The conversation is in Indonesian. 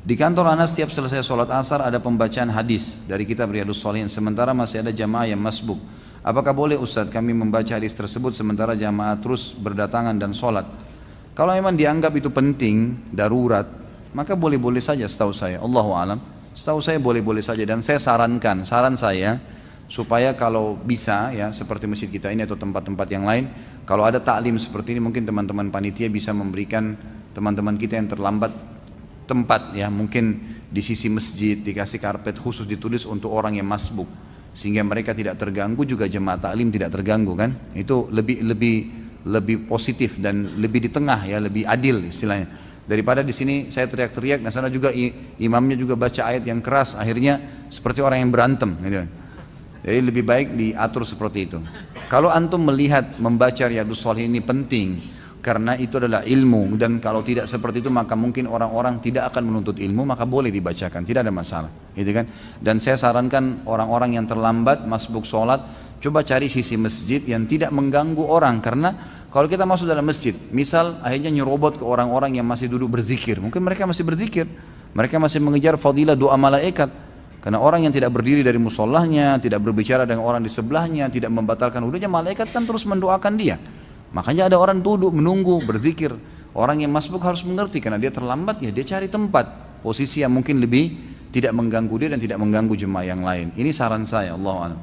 Di kantor Anas setiap selesai sholat asar ada pembacaan hadis dari kitab Riyadhus Shalihin, sementara masih ada jamaah yang masbuk. Apakah boleh Ustadz kami membaca hadis tersebut sementara jamaah terus berdatangan dan sholat? Kalau memang dianggap itu penting, darurat, maka boleh-boleh saja setahu saya. Allahu alam. Setahu saya boleh-boleh saja, dan saya sarankan, saran saya supaya kalau bisa ya seperti masjid kita ini atau tempat-tempat yang lain, kalau ada taklim seperti ini mungkin teman-teman panitia bisa memberikan teman-teman kita yang terlambat tempat ya, mungkin di sisi masjid dikasih karpet khusus ditulis untuk orang yang masbuk, sehingga mereka tidak terganggu, juga jemaah taklim tidak terganggu kan. Itu lebih positif dan lebih di tengah ya, lebih adil istilahnya, daripada di sini saya teriak-teriak, nah sana juga imamnya juga baca ayat yang keras, akhirnya seperti orang yang berantem gitu. Jadi lebih baik diatur seperti itu. Kalau antum melihat membaca Riyadhus Shalihin ini penting karena itu adalah ilmu, dan kalau tidak seperti itu maka mungkin orang-orang tidak akan menuntut ilmu, maka boleh dibacakan, tidak ada masalah gitu kan. Dan saya sarankan orang-orang yang terlambat masbuk sholat, coba cari sisi masjid yang tidak mengganggu orang, karena kalau kita masuk dalam masjid misal akhirnya nyerobot ke orang-orang yang masih duduk berzikir, mungkin mereka masih berzikir, mereka masih mengejar fadilah doa malaikat, karena orang yang tidak berdiri dari musallahnya, tidak berbicara dengan orang di sebelahnya, tidak membatalkan wudunya, malaikat kan terus mendoakan dia. Makanya ada orang duduk menunggu berzikir. Orang yang masbuk harus mengerti, karena dia terlambat ya dia cari tempat posisi yang mungkin lebih tidak mengganggu dia dan tidak mengganggu jemaah yang lain. Ini saran saya, Allahu a'lam.